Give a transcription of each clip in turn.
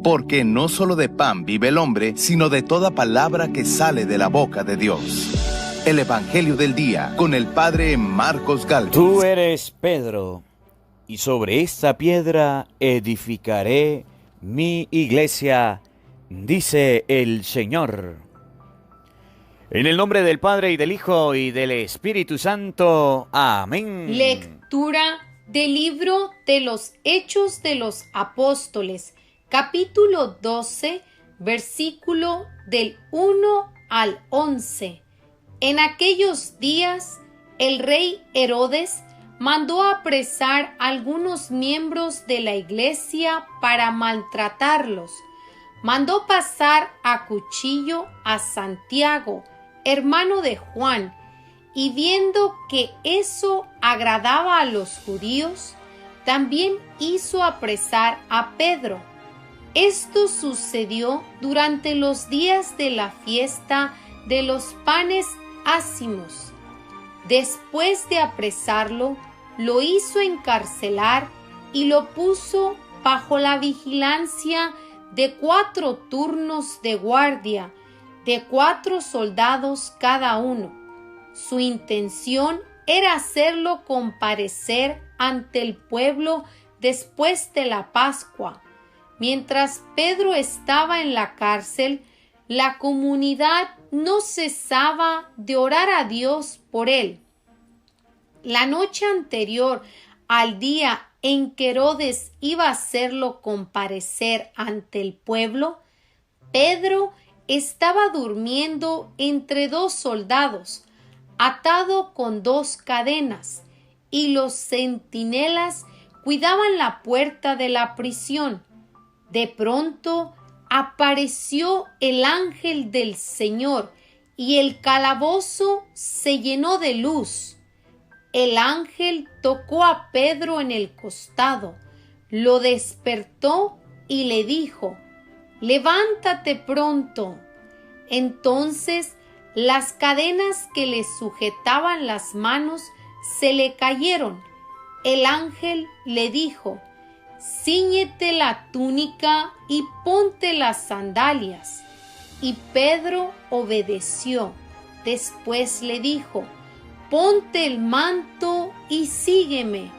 porque no solo de pan vive el hombre, sino de toda palabra que sale de la boca de Dios. El Evangelio del Día, con el Padre Marcos Gálvez. Tú eres Pedro, y sobre esta piedra edificaré mi iglesia, dice el Señor. En el nombre del Padre, y del Hijo, y del Espíritu Santo. Amén. Lectura del libro de los Hechos de los Apóstoles, capítulo 12, versículo del 1 al 11. En aquellos días, el rey Herodes mandó apresar a algunos miembros de la iglesia para maltratarlos. Mandó pasar a cuchillo a Santiago, hermano de Juan, y viendo que eso agradaba a los judíos, también hizo apresar a Pedro. Esto sucedió durante los días de la fiesta de los panes ácimos. Después de apresarlo, lo hizo encarcelar y lo puso bajo la vigilancia de 4 turnos de guardia, de 4 soldados cada uno. Su intención era hacerlo comparecer ante el pueblo después de la Pascua. Mientras Pedro estaba en la cárcel, la comunidad no cesaba de orar a Dios por él. La noche anterior al día en que Herodes iba a hacerlo comparecer ante el pueblo, Pedro estaba durmiendo entre 2 soldados, atado con 2 cadenas, y los centinelas cuidaban la puerta de la prisión. De pronto apareció el ángel del Señor y el calabozo se llenó de luz. El ángel tocó a Pedro en el costado, lo despertó y le dijo: «Levántate pronto». Entonces las cadenas que le sujetaban las manos se le cayeron. El ángel le dijo: «Cíñete la túnica y ponte las sandalias». Y Pedro obedeció. Después le dijo: «Ponte el manto y sígueme».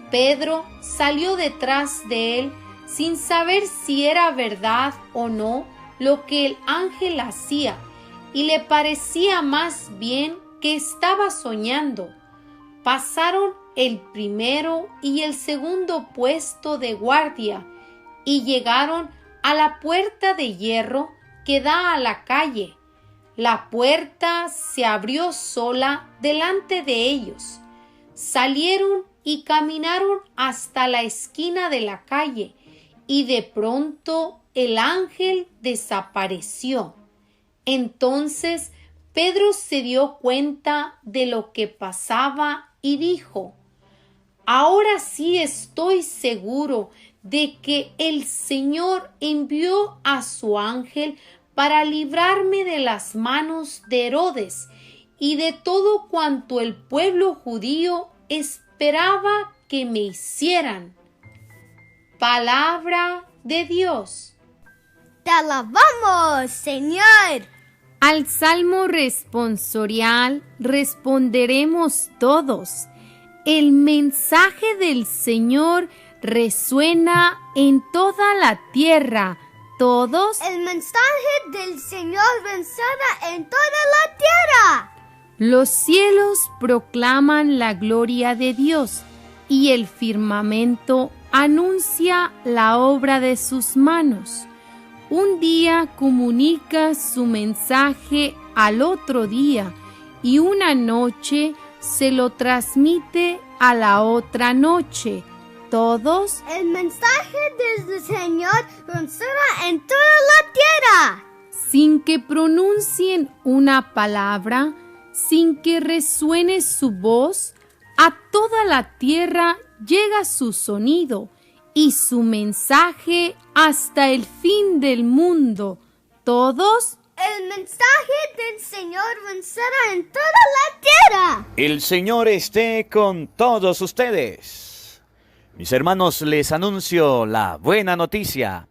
Pedro salió detrás de él sin saber si era verdad o no lo que el ángel hacía, y le parecía más bien que estaba soñando. Pasaron el primero y el segundo puesto de guardia y llegaron a la puerta de hierro que da a la calle. La puerta se abrió sola delante de ellos. Salieron y caminaron hasta la esquina de la calle, y de pronto el ángel desapareció. Entonces Pedro se dio cuenta de lo que pasaba y dijo: «Ahora sí estoy seguro de que el Señor envió a su ángel para librarme de las manos de Herodes y de todo cuanto el pueblo judío esperaba que me hicieran». Palabra de Dios. ¡Te alabamos, Señor! Al salmo responsorial responderemos todos. El mensaje del Señor resuena en toda la tierra. Todos. El mensaje del Señor resuena en toda la tierra. Los cielos proclaman la gloria de Dios, y el firmamento anuncia la obra de sus manos. Un día comunica su mensaje al otro día, y una noche se lo transmite a la otra noche. Todos. El mensaje del Señor resuena en toda la tierra. Sin que pronuncien una palabra, sin que resuene su voz, a toda la tierra llega su sonido y su mensaje hasta el fin del mundo. Todos. El mensaje del Señor resuena en toda la tierra. El Señor esté con todos ustedes. Mis hermanos, les anuncio la buena noticia.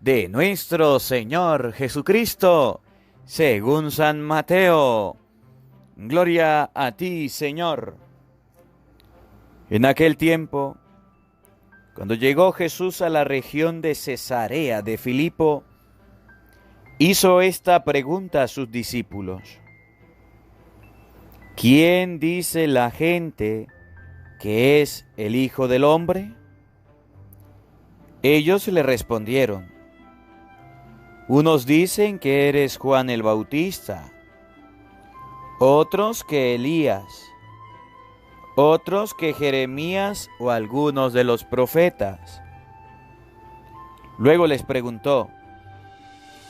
de nuestro Señor Jesucristo, según San Mateo. Gloria a ti, Señor. En aquel tiempo, cuando llegó Jesús a la región de Cesarea de Filipo, hizo esta pregunta a sus discípulos: ¿quién dice la gente que es el Hijo del Hombre? Ellos le respondieron: unos dicen que eres Juan el Bautista, otros que Elías, otros que Jeremías o algunos de los profetas. Luego les preguntó: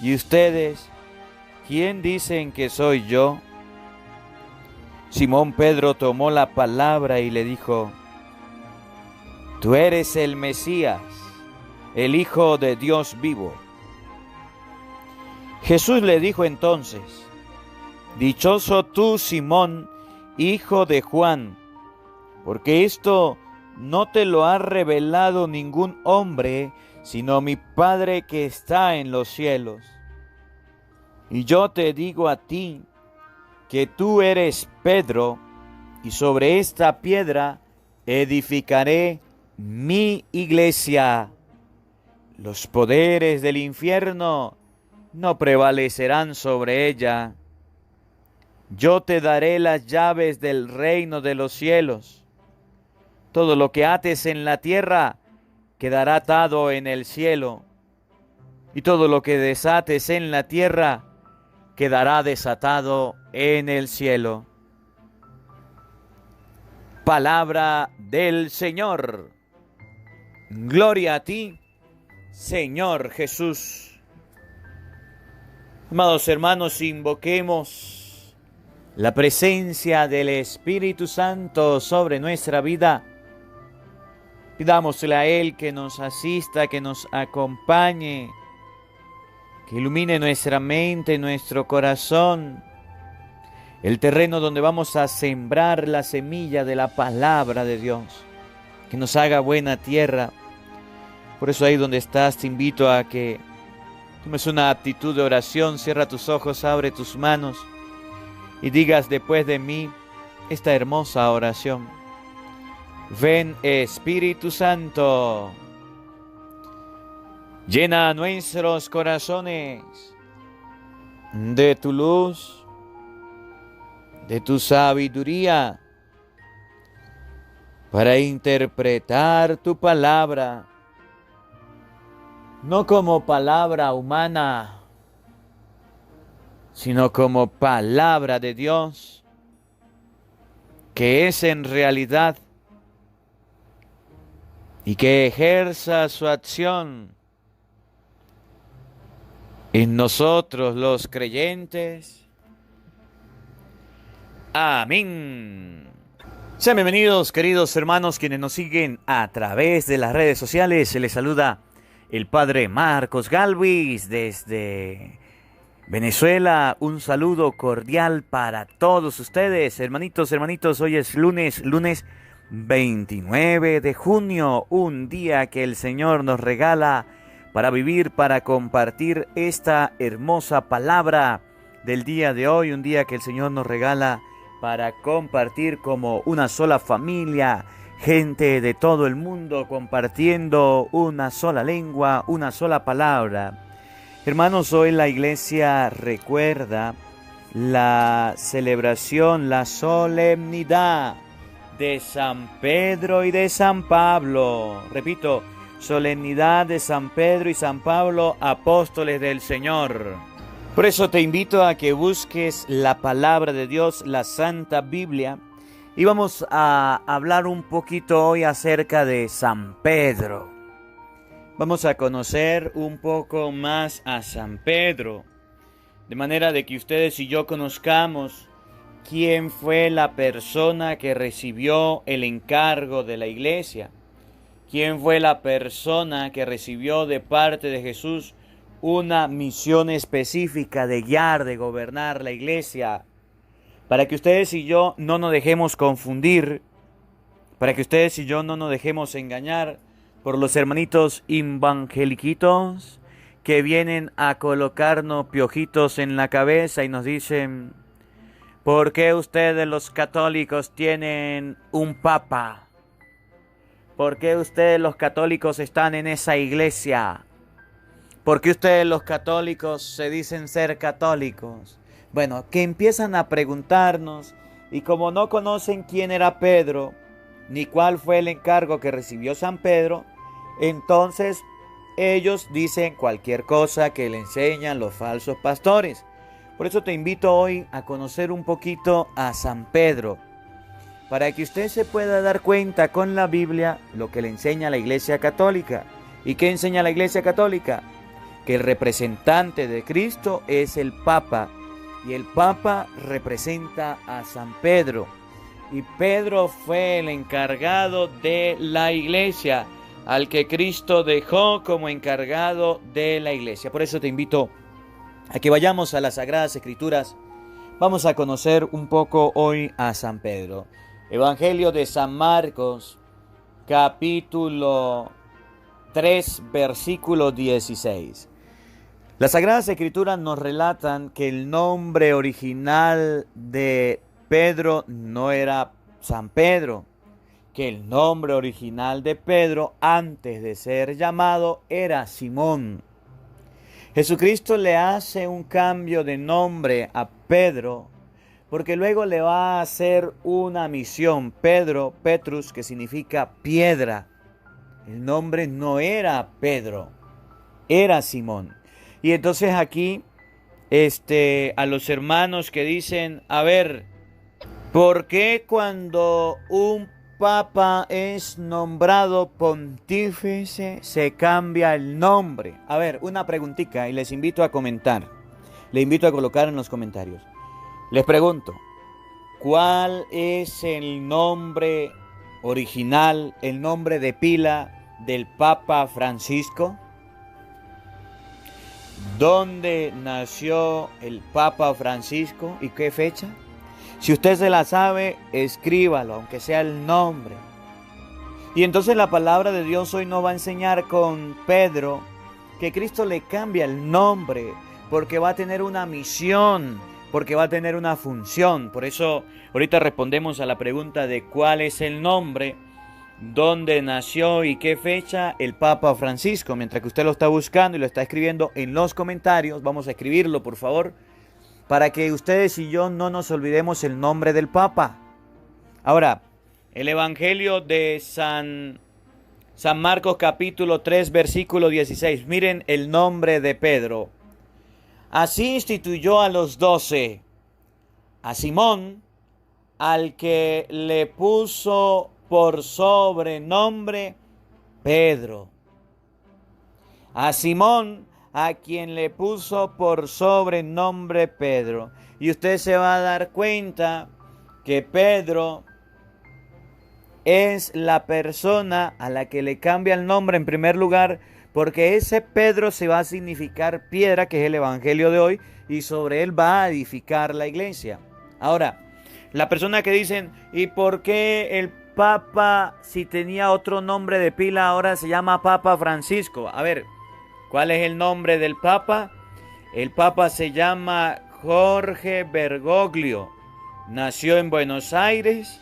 ¿y ustedes, quién dicen que soy yo? Simón Pedro tomó la palabra y le dijo: tú eres el Mesías, el Hijo de Dios vivo. Jesús le dijo entonces: dichoso tú, Simón, hijo de Juan, porque esto no te lo ha revelado ningún hombre, sino mi Padre que está en los cielos. Y yo te digo a ti, que tú eres Pedro, y sobre esta piedra edificaré mi iglesia. Los poderes del infierno no prevalecerán sobre ella. Yo te daré las llaves del reino de los cielos. Todo lo que ates en la tierra quedará atado en el cielo, y todo lo que desates en la tierra quedará desatado en el cielo. Palabra del Señor. Gloria a ti, Señor Jesús. Amados hermanos, invoquemos la presencia del Espíritu Santo sobre nuestra vida. Pidámosle a Él que nos asista, que nos acompañe, que ilumine nuestra mente, nuestro corazón, el terreno donde vamos a sembrar la semilla de la palabra de Dios, que nos haga buena tierra. Por eso ahí donde estás te invito a que tomes una actitud de oración, cierra tus ojos, abre tus manos y digas después de mí esta hermosa oración. Ven, Espíritu Santo, llena nuestros corazones de tu luz, de tu sabiduría, para interpretar tu palabra, no como palabra humana, sino como palabra de Dios, que es en realidad y que ejerza su acción en nosotros los creyentes. Amén. Sean bienvenidos, queridos hermanos, quienes nos siguen a través de las redes sociales. Se les saluda el Padre Marcos Galvis desde Venezuela. Un saludo cordial para todos ustedes, hermanitos, hoy es lunes 29 de junio, un día que el Señor nos regala para vivir, para compartir esta hermosa palabra del día de hoy, un día que el Señor nos regala para compartir como una sola familia, gente de todo el mundo compartiendo una sola lengua, una sola palabra. Hermanos, hoy la iglesia recuerda la celebración, la solemnidad de San Pedro y de San Pablo. Repito, solemnidad de San Pedro y San Pablo, apóstoles del Señor. Por eso te invito a que busques la palabra de Dios, la Santa Biblia, y vamos a hablar un poquito hoy acerca de San Pedro. Vamos a conocer un poco más a San Pedro, de manera de que ustedes y yo conozcamos quién fue la persona que recibió el encargo de la iglesia, quién fue la persona que recibió de parte de Jesús una misión específica de guiar, de gobernar la iglesia, para que ustedes y yo no nos dejemos confundir, para que ustedes y yo no nos dejemos engañar por los hermanitos evangeliquitos que vienen a colocarnos piojitos en la cabeza y nos dicen: ¿por qué ustedes los católicos tienen un papa? ¿Por qué ustedes los católicos están en esa iglesia? ¿Por qué ustedes los católicos se dicen ser católicos? Bueno, que empiezan a preguntarnos, y como no conocen quién era Pedro, ni cuál fue el encargo que recibió San Pedro, entonces ellos dicen cualquier cosa que le enseñan los falsos pastores. Por eso te invito hoy a conocer un poquito a San Pedro, para que usted se pueda dar cuenta con la Biblia lo que le enseña la Iglesia Católica. ¿Y qué enseña la Iglesia Católica? Que el representante de Cristo es el Papa, y el Papa representa a San Pedro, y Pedro fue el encargado de la Iglesia, al que Cristo dejó como encargado de la Iglesia. Por eso te invito a que vayamos a las Sagradas Escrituras. Vamos a conocer un poco hoy a San Pedro. Evangelio de San Marcos, capítulo 3, versículo 16. Las Sagradas Escrituras nos relatan que el nombre original de Pedro no era San Pedro, que el nombre original de Pedro, antes de ser llamado, era Simón. Jesucristo le hace un cambio de nombre a Pedro, porque luego le va a hacer una misión. Pedro, Petrus, que significa piedra. El nombre no era Pedro, era Simón. Y entonces aquí, a los hermanos que dicen: a ver, ¿por qué cuando un papa es nombrado pontífice se cambia el nombre? A ver, una preguntita y les invito a comentar. Les invito a colocar en los comentarios. Les pregunto: ¿cuál es el nombre original, el nombre de pila del Papa Francisco? ¿Dónde nació el Papa Francisco y qué fecha? Si usted se la sabe, escríbalo, aunque sea el nombre. Y entonces la palabra de Dios hoy nos va a enseñar con Pedro que Cristo le cambia el nombre, porque va a tener una misión, porque va a tener una función. Por eso ahorita respondemos a la pregunta de cuál es el nombre, dónde nació y qué fecha el Papa Francisco. Mientras que usted lo está buscando y lo está escribiendo en los comentarios, vamos a escribirlo, por favor, para que ustedes y yo no nos olvidemos el nombre del Papa. Ahora, el Evangelio de San Marcos capítulo 3, versículo 16. Miren el nombre de Pedro. Así instituyó a los 12, a Simón, al que le puso por sobrenombre Pedro. A Simón, a quien le puso por sobrenombre Pedro. Y usted se va a dar cuenta que Pedro es la persona a la que le cambia el nombre en primer lugar, porque ese Pedro se va a significar piedra, que es el Evangelio de hoy, y sobre él va a edificar la iglesia. Ahora, la persona que dicen: ¿y por qué el Papa, si tenía otro nombre de pila, ahora se llama Papa Francisco? A ver, ¿cuál es el nombre del Papa? El Papa se llama Jorge Bergoglio. Nació en Buenos Aires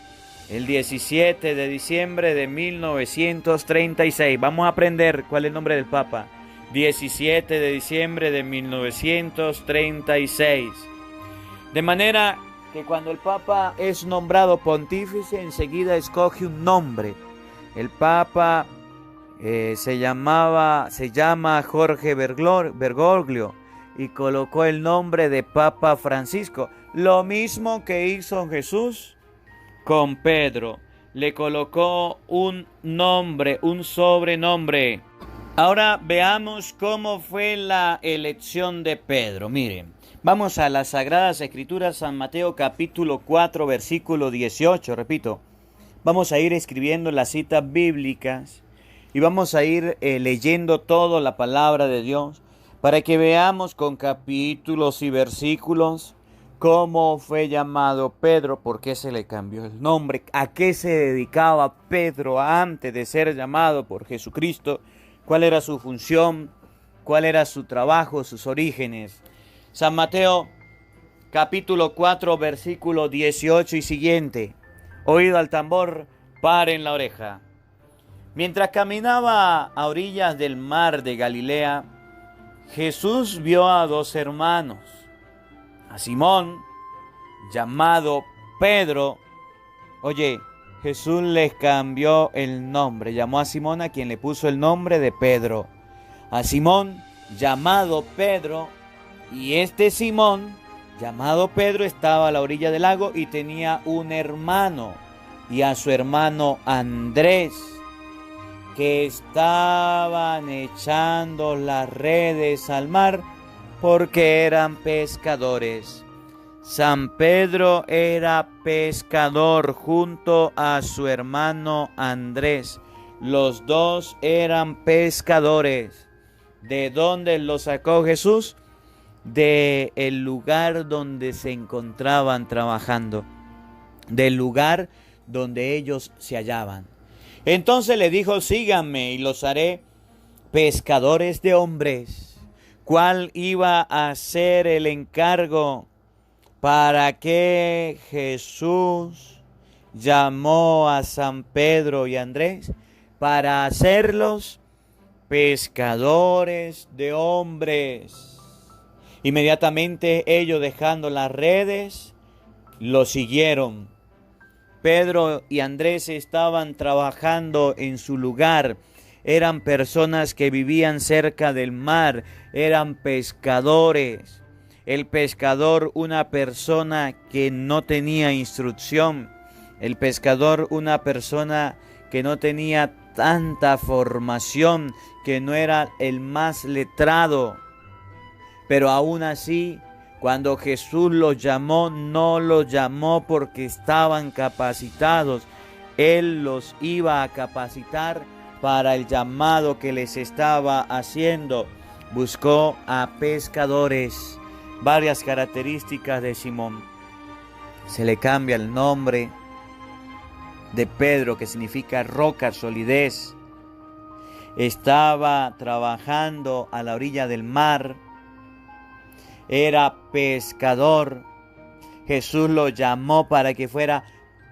el 17 de diciembre de 1936. Vamos a aprender cuál es el nombre del Papa. 17 de diciembre de 1936. De manera que cuando el Papa es nombrado pontífice, enseguida escoge un nombre. El Papa se llama Jorge Bergoglio y colocó el nombre de Papa Francisco. Lo mismo que hizo Jesús con Pedro. Le colocó un nombre, un sobrenombre. Ahora veamos cómo fue la elección de Pedro. Miren, vamos a las Sagradas Escrituras, San Mateo capítulo 4, versículo 18. Repito, vamos a ir escribiendo las citas bíblicas y vamos a ir leyendo toda la palabra de Dios para que veamos con capítulos y versículos cómo fue llamado Pedro, por qué se le cambió el nombre, a qué se dedicaba Pedro antes de ser llamado por Jesucristo, cuál era su función, cuál era su trabajo, sus orígenes. San Mateo capítulo 4, versículo 18 y siguiente. Oído al tambor, paren la oreja. Mientras caminaba a orillas del mar de Galilea, Jesús vio a dos hermanos, a Simón, llamado Pedro. Oye, Jesús les cambió el nombre, llamó a Simón a quien le puso el nombre de Pedro. A Simón, llamado Pedro, y este Simón, llamado Pedro, estaba a la orilla del lago y tenía un hermano, y a su hermano Andrés, que estaban echando las redes al mar porque eran pescadores. San Pedro era pescador junto a su hermano Andrés. Los dos eran pescadores. ¿De dónde los sacó Jesús? De el lugar donde se encontraban trabajando, del lugar donde ellos se hallaban. Entonces le dijo: síganme y los haré pescadores de hombres. ¿Cuál iba a ser el encargo para que Jesús llamó a San Pedro y Andrés? Para hacerlos pescadores de hombres. Inmediatamente ellos, dejando las redes, lo siguieron. Pedro y Andrés estaban trabajando en su lugar. Eran personas que vivían cerca del mar. Eran pescadores. El pescador, una persona que no tenía instrucción. El pescador, una persona que no tenía tanta formación, que no era el más letrado. Pero aún así, cuando Jesús los llamó, no los llamó porque estaban capacitados. Él los iba a capacitar para el llamado que les estaba haciendo. Buscó a pescadores. Varias características de Simón. Se le cambia el nombre de Pedro, que significa roca, solidez. Estaba trabajando a la orilla del mar. Era pescador. Jesús lo llamó para que fuera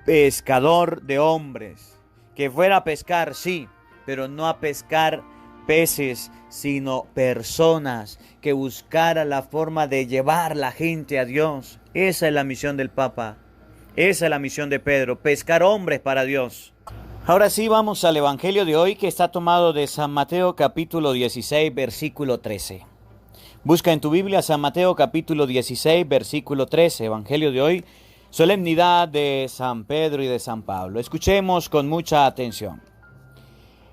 pescador de hombres. Que fuera a pescar, sí, pero no a pescar peces, sino personas. Que buscara la forma de llevar la gente a Dios. Esa es la misión del Papa. Esa es la misión de Pedro, pescar hombres para Dios. Ahora sí, vamos al Evangelio de hoy, que está tomado de San Mateo capítulo 16, versículo 13. Busca en tu Biblia San Mateo capítulo 16, versículo 13, Evangelio de hoy, solemnidad de San Pedro y de San Pablo. Escuchemos con mucha atención.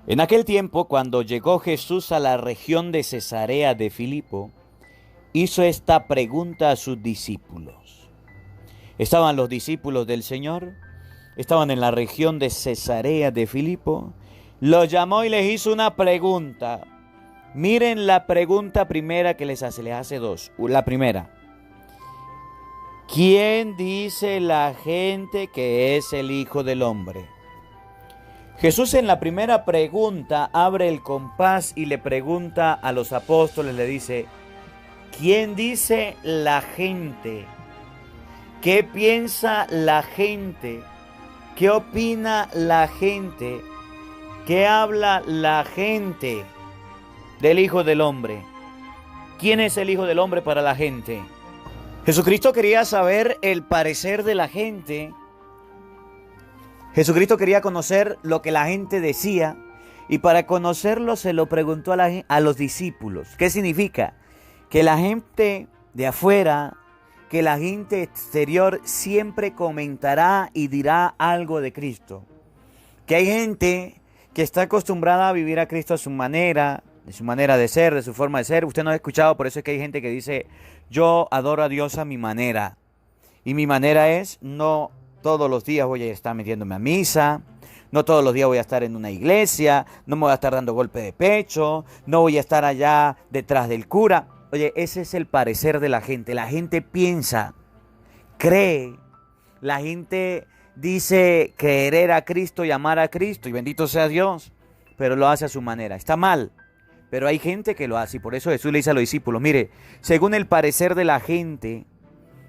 En aquel tiempo, cuando llegó Jesús a la región de Cesarea de Filipo, hizo esta pregunta a sus discípulos. Estaban los discípulos del Señor, estaban en la región de Cesarea de Filipo, los llamó y les hizo una pregunta. Miren la pregunta primera que les hace dos. La primera: ¿quién dice la gente que es el Hijo del Hombre? Jesús en la primera pregunta abre el compás y le pregunta a los apóstoles, le dice: ¿quién dice la gente? ¿Qué piensa la gente? ¿Qué opina la gente? ¿Qué habla la gente del Hijo del Hombre? ¿Quién es el Hijo del Hombre para la gente? Jesucristo quería saber el parecer de la gente. Jesucristo quería conocer lo que la gente decía, y para conocerlo se lo preguntó a los discípulos. ¿Qué significa? Que la gente de afuera, que la gente exterior siempre comentará y dirá algo de Cristo. Que hay gente que está acostumbrada a vivir a Cristo a su manera, de su manera de ser, de su forma de ser. Usted no ha escuchado, por eso es que hay gente que dice: yo adoro a Dios a mi manera. Y mi manera es: no todos los días voy a estar metiéndome a misa, no todos los días voy a estar en una iglesia, no me voy a estar dando golpe de pecho, no voy a estar allá detrás del cura. Oye, ese es el parecer de la gente. La gente piensa, cree, la gente dice creer a Cristo y amar a Cristo, y bendito sea Dios, pero lo hace a su manera. Está mal, pero hay gente que lo hace y por eso Jesús le dice a los discípulos, mire, según el parecer de la gente,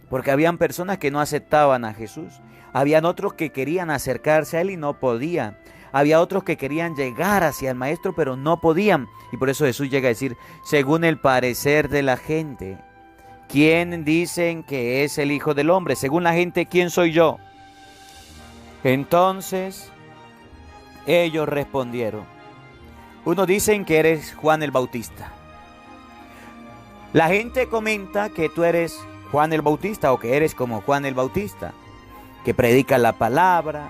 porque habían personas que no aceptaban a Jesús, habían otros que querían acercarse a él y no podían, había otros que querían llegar hacia el maestro pero no podían, y por eso Jesús llega a decir, según el parecer de la gente, ¿quién dicen que es el Hijo del Hombre? Según la gente, ¿quién soy yo? Entonces ellos respondieron, unos dicen que eres Juan el Bautista. La gente comenta que tú eres Juan el Bautista o que eres como Juan el Bautista, que predicas la palabra,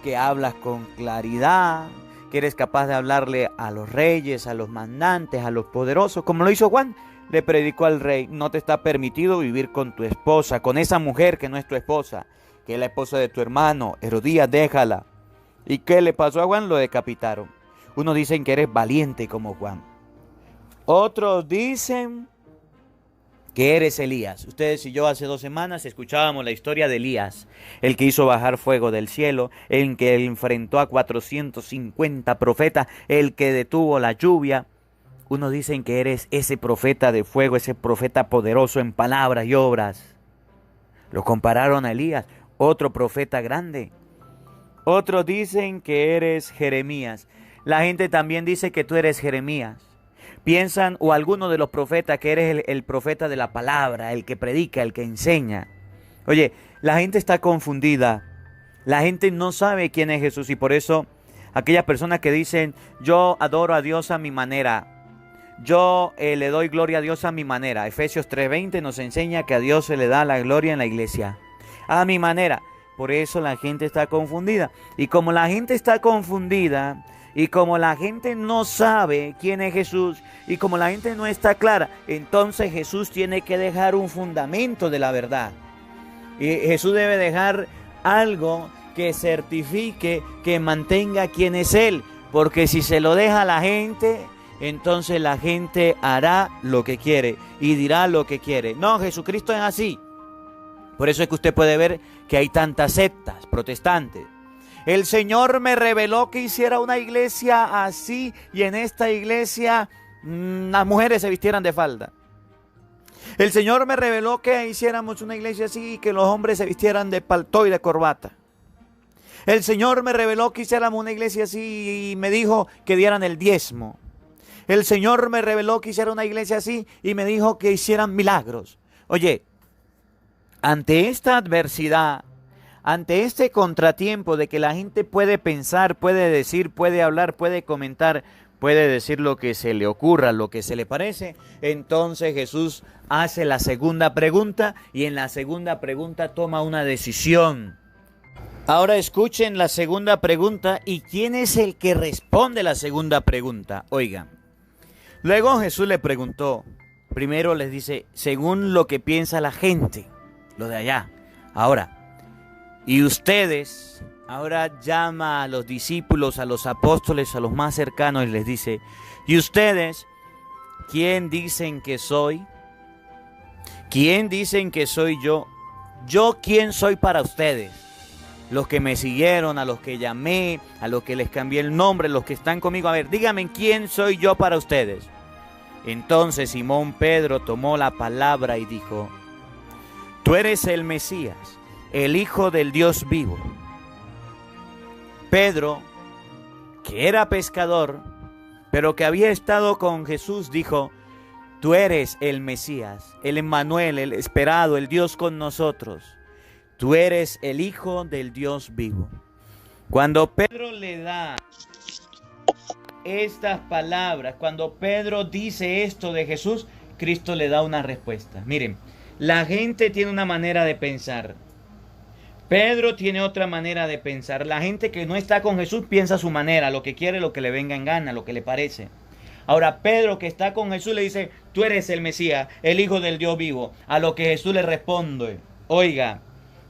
que hablas con claridad, que eres capaz de hablarle a los reyes, a los mandantes, a los poderosos, como lo hizo Juan. Le predicó al rey, no te está permitido vivir con tu esposa, con esa mujer que no es tu esposa, que es la esposa de tu hermano, Herodías, déjala. ¿Y qué le pasó a Juan? Lo decapitaron. Unos dicen que eres valiente como Juan. Otros dicen que eres Elías. Ustedes y yo hace 2 semanas escuchábamos la historia de Elías, el que hizo bajar fuego del cielo, el que enfrentó a 450 profetas, el que detuvo la lluvia. Unos dicen que eres ese profeta de fuego, ese profeta poderoso en palabras y obras. Lo compararon a Elías, otro profeta grande. Otros dicen que eres Jeremías. La gente también dice que tú eres Jeremías. Piensan, o algunos de los profetas, que eres el profeta de la palabra, el que predica, el que enseña. Oye, la gente está confundida. La gente no sabe quién es Jesús y por eso aquellas personas que dicen, yo adoro a Dios a mi manera, yo le doy gloria a Dios a mi manera. Efesios 3:20 nos enseña que a Dios se le da la gloria en la iglesia. A mi manera. Por eso la gente está confundida. Y como la gente está confundida, y como la gente no sabe quién es Jesús, y como la gente no está clara, entonces Jesús tiene que dejar un fundamento de la verdad. Y Jesús debe dejar algo que certifique, que mantenga quién es Él. Porque si se lo deja a la gente, entonces la gente hará lo que quiere y dirá lo que quiere. No, Jesucristo es así. Por eso es que usted puede ver que hay tantas sectas protestantes. El Señor me reveló que hiciera una iglesia así y en esta iglesia las mujeres se vistieran de falda. El Señor me reveló que hiciéramos una iglesia así y que los hombres se vistieran de paltó y de corbata. El Señor me reveló que hiciéramos una iglesia así y me dijo que dieran el diezmo. El Señor me reveló que hiciera una iglesia así y me dijo que hicieran milagros. Oye, ante esta adversidad, ante este contratiempo de que la gente puede pensar, puede decir, puede hablar, puede comentar, puede decir lo que se le ocurra, lo que se le parece, entonces Jesús hace la segunda pregunta y en la segunda pregunta toma una decisión. Ahora escuchen la segunda pregunta y ¿quién es el que responde la segunda pregunta? Oigan, luego Jesús le preguntó, primero les dice, según lo que piensa la gente, lo de allá. Ahora, y ustedes, ahora llama a los discípulos, a los apóstoles, a los más cercanos y les dice, ¿y ustedes quién dicen que soy? ¿Quién dicen que soy yo? ¿Yo quién soy para ustedes? Los que me siguieron, a los que llamé, a los que les cambié el nombre, los que están conmigo. A ver, díganme quién soy yo para ustedes. Entonces Simón Pedro tomó la palabra y dijo, tú eres el Mesías, el Hijo del Dios vivo. Pedro, que era pescador, pero que había estado con Jesús, dijo, tú eres el Mesías, el Emmanuel, el esperado, el Dios con nosotros. Tú eres el Hijo del Dios vivo. Cuando Pedro le da estas palabras, cuando Pedro dice esto de Jesús, Cristo le da una respuesta. Miren, la gente tiene una manera de pensar. Pedro tiene otra manera de pensar. La gente que no está con Jesús piensa a su manera, lo que quiere, lo que le venga en gana, lo que le parece. Ahora Pedro, que está con Jesús, le dice, tú eres el Mesías, el Hijo del Dios vivo. A lo que Jesús le responde, oiga,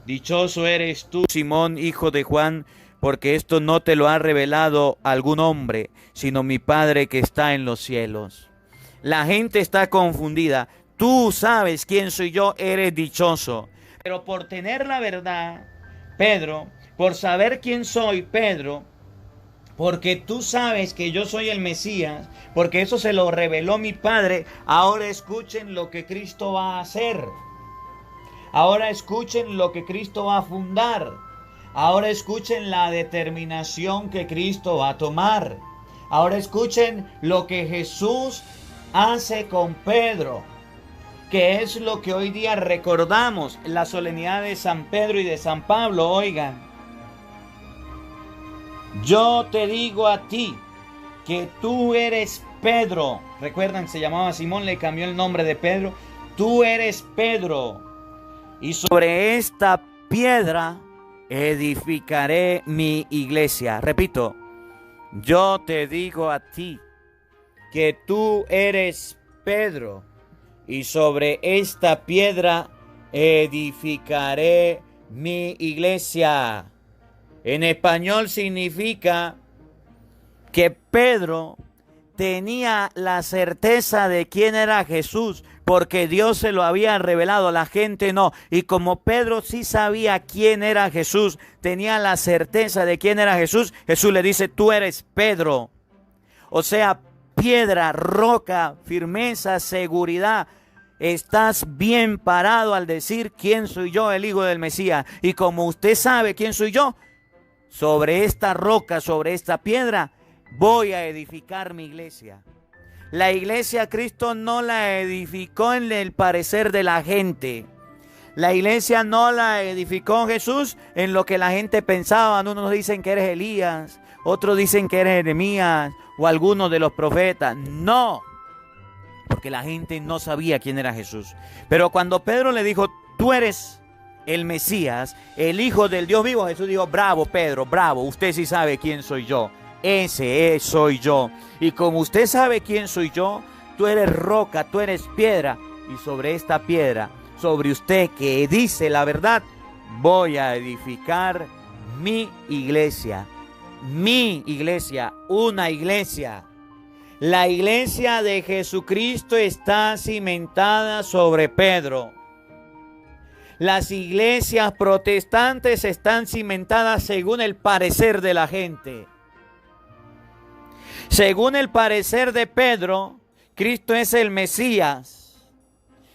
dichoso eres tú, Simón, hijo de Juan, porque esto no te lo ha revelado algún hombre, sino mi Padre que está en los cielos. La gente está confundida. Tú sabes quién soy yo, eres dichoso. Pero por tener la verdad, Pedro, por saber quién soy, Pedro, porque tú sabes que yo soy el Mesías, porque eso se lo reveló mi Padre, ahora escuchen lo que Cristo va a hacer. Ahora escuchen lo que Cristo va a fundar. Ahora escuchen la determinación que Cristo va a tomar. Ahora escuchen lo que Jesús hace con Pedro, que es lo que hoy día recordamos, la solemnidad de San Pedro y de San Pablo. Oigan, yo te digo a ti que tú eres Pedro. Recuerdan, se llamaba Simón, le cambió el nombre de Pedro. Tú eres Pedro, y sobre esta piedra edificaré mi iglesia. Repito, yo te digo a ti que tú eres Pedro, y sobre esta piedra edificaré mi iglesia. En español significa que Pedro tenía la certeza de quién era Jesús, porque Dios se lo había revelado, la gente no. Y como Pedro sí sabía quién era Jesús, tenía la certeza de quién era Jesús, Jesús le dice, tú eres Pedro. O sea, piedra, roca, firmeza, seguridad. Estás bien parado al decir quién soy yo, el Hijo del Mesías. Y como usted sabe quién soy yo, sobre esta roca, sobre esta piedra, voy a edificar mi iglesia. La iglesia Cristo no la edificó en el parecer de la gente. La iglesia no la edificó Jesús en lo que la gente pensaba. Unos dicen que eres Elías, otros dicen que eres Jeremías o algunos de los profetas. No, porque la gente no sabía quién era Jesús. Pero cuando Pedro le dijo, tú eres el Mesías, el Hijo del Dios vivo, Jesús dijo, bravo Pedro, bravo, usted sí sabe quién soy yo. Ese soy yo. Y como usted sabe quién soy yo, tú eres roca, tú eres piedra. Y sobre esta piedra, sobre usted que dice la verdad, voy a edificar mi iglesia. Mi iglesia, una iglesia. La iglesia de Jesucristo está cimentada sobre Pedro. Las iglesias protestantes están cimentadas según el parecer de la gente. Según el parecer de Pedro, Cristo es el Mesías.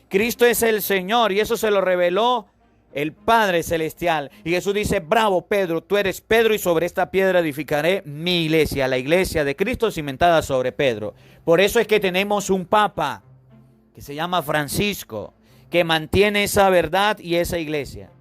Cristo es el Señor, y eso se lo reveló el Padre Celestial. Y Jesús dice, bravo Pedro, tú eres Pedro, y sobre esta piedra edificaré mi iglesia. La iglesia de Cristo cimentada sobre Pedro. Por eso es que tenemos un Papa que se llama Francisco, que mantiene esa verdad y esa iglesia.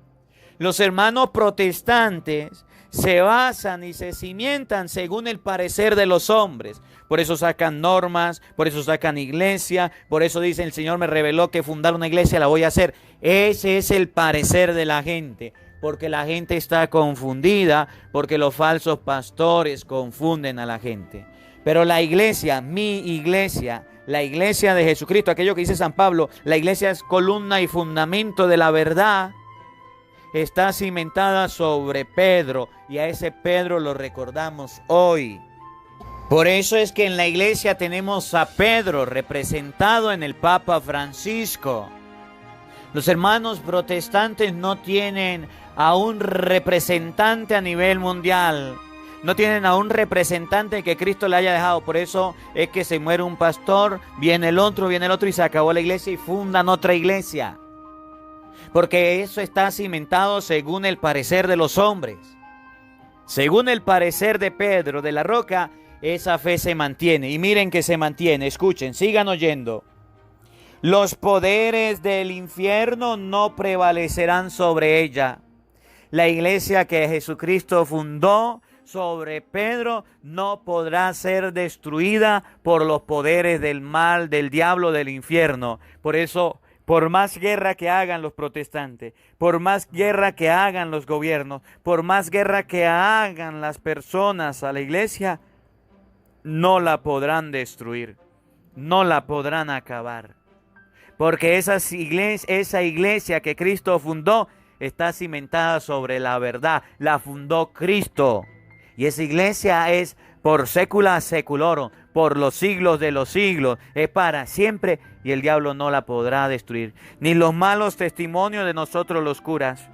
Los hermanos protestantes se basan y se cimientan según el parecer de los hombres. Por eso sacan normas, por eso sacan iglesia, por eso dicen, el Señor me reveló que fundar una iglesia la voy a hacer. Ese es el parecer de la gente, porque la gente está confundida, porque los falsos pastores confunden a la gente. Pero la iglesia, mi iglesia, la iglesia de Jesucristo, aquello que dice San Pablo, la iglesia es columna y fundamento de la verdad, está cimentada sobre Pedro, y a ese Pedro lo recordamos hoy. Por eso es que en la iglesia tenemos a Pedro representado en el Papa Francisco. Los hermanos protestantes no tienen a un representante a nivel mundial. No tienen a un representante que Cristo le haya dejado. Por eso es que se muere un pastor, viene el otro y se acabó la iglesia y fundan otra iglesia. Porque eso está cimentado según el parecer de los hombres. Según el parecer de Pedro de la Roca, esa fe se mantiene. Y miren que se mantiene. Escuchen, sigan oyendo. Los poderes del infierno no prevalecerán sobre ella. La iglesia que Jesucristo fundó sobre Pedro no podrá ser destruida por los poderes del mal, del diablo, del infierno. Por eso, por más guerra que hagan los protestantes, por más guerra que hagan los gobiernos, por más guerra que hagan las personas a la iglesia, no la podrán destruir, no la podrán acabar. Porque esa iglesia que Cristo fundó está cimentada sobre la verdad, la fundó Cristo. Y esa iglesia es por sécula seculorum, por los siglos de los siglos, es para siempre, y el diablo no la podrá destruir. Ni los malos testimonios de nosotros los curas,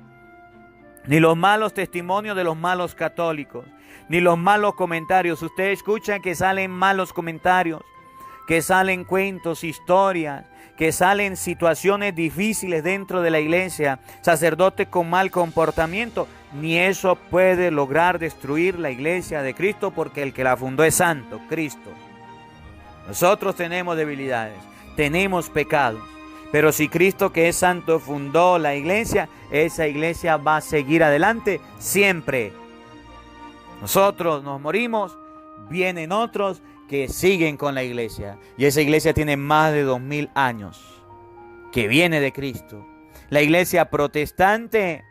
ni los malos testimonios de los malos católicos, ni los malos comentarios. Ustedes escuchan que salen malos comentarios, que salen cuentos, historias, que salen situaciones difíciles dentro de la iglesia, sacerdotes con mal comportamiento. Ni eso puede lograr destruir la iglesia de Cristo, porque el que la fundó es santo, Cristo. Nosotros tenemos debilidades, tenemos pecados, pero si Cristo, que es santo, fundó la iglesia, esa iglesia va a seguir adelante siempre. Nosotros nos morimos, vienen otros que siguen con la iglesia, y esa iglesia tiene más de 2000 años que viene de Cristo. La iglesia protestante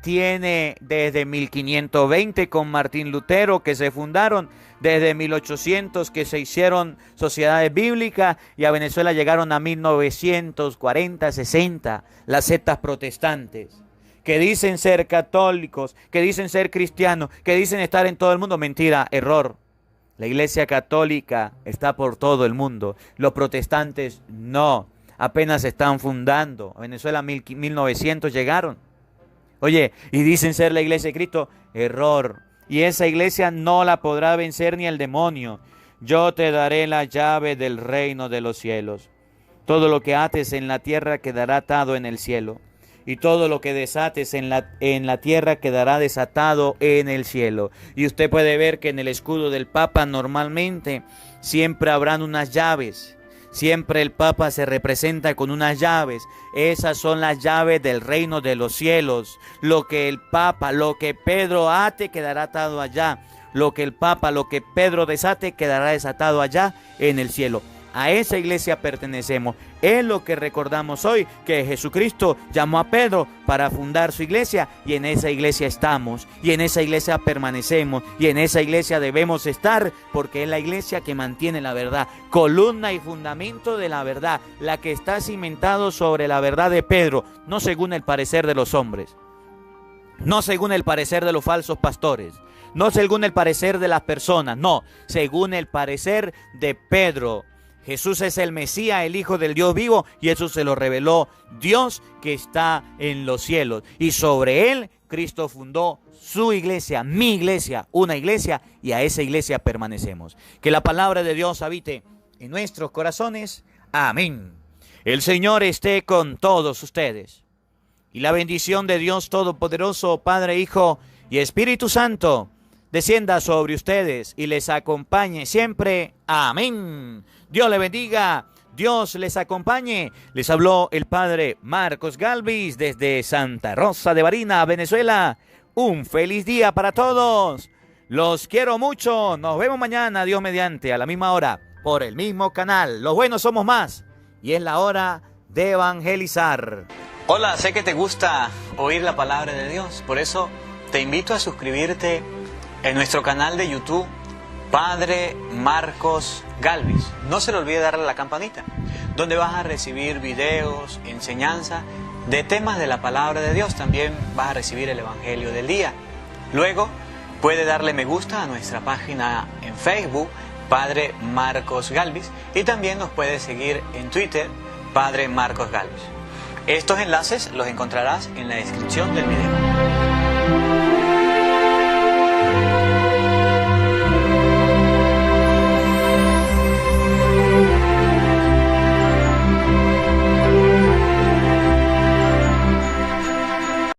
tiene desde 1520 con Martín Lutero, que se fundaron, desde 1800 que se hicieron sociedades bíblicas, y a Venezuela llegaron a 1940, 60 las sectas protestantes, que dicen ser católicos, que dicen ser cristianos, que dicen estar en todo el mundo. Mentira, error. La iglesia católica está por todo el mundo. Los protestantes no, apenas se están fundando. A Venezuela 1900 llegaron. Oye, y dicen ser la iglesia de Cristo. Error. Y esa iglesia no la podrá vencer ni el demonio. Yo te daré la llave del reino de los cielos. Todo lo que ates en la tierra quedará atado en el cielo, y todo lo que desates en la tierra quedará desatado en el cielo. Y usted puede ver que en el escudo del Papa normalmente siempre habrán unas llaves. Siempre el Papa se representa con unas llaves. Esas son las llaves del reino de los cielos. Lo que el Papa, lo que Pedro ate, quedará atado allá. Lo que el Papa, lo que Pedro desate, quedará desatado allá en el cielo. A esa iglesia pertenecemos. Es lo que recordamos hoy, que Jesucristo llamó a Pedro para fundar su iglesia, y en esa iglesia estamos, y en esa iglesia permanecemos, y en esa iglesia debemos estar, porque es la iglesia que mantiene la verdad, columna y fundamento de la verdad, la que está cimentado sobre la verdad de Pedro, no según el parecer de los hombres, no según el parecer de los falsos pastores, no según el parecer de las personas, no, según el parecer de Pedro. Jesús es el Mesías, el Hijo del Dios vivo, y eso se lo reveló Dios que está en los cielos. Y sobre él Cristo fundó su iglesia, mi iglesia, una iglesia, y a esa iglesia permanecemos. Que la palabra de Dios habite en nuestros corazones. Amén. El Señor esté con todos ustedes. Y la bendición de Dios Todopoderoso, Padre, Hijo y Espíritu Santo, descienda sobre ustedes y les acompañe siempre. Amén. Dios les bendiga, Dios les acompañe. Les habló el Padre Marcos Galvis desde Santa Rosa de Barinas, Venezuela. Un feliz día para todos. Los quiero mucho. Nos vemos mañana, Dios mediante, a la misma hora, por el mismo canal. Los buenos somos más, y es la hora de evangelizar. Hola, sé que te gusta oír la palabra de Dios, por eso te invito a suscribirte en nuestro canal de YouTube, Padre Marcos Galvis. No se le olvide darle a la campanita, donde vas a recibir videos, enseñanza de temas de la palabra de Dios. También vas a recibir el Evangelio del día. Luego puede darle me gusta a nuestra página en Facebook, Padre Marcos Galvis, y también nos puede seguir en Twitter, Padre Marcos Galvis. Estos enlaces los encontrarás en la descripción del video.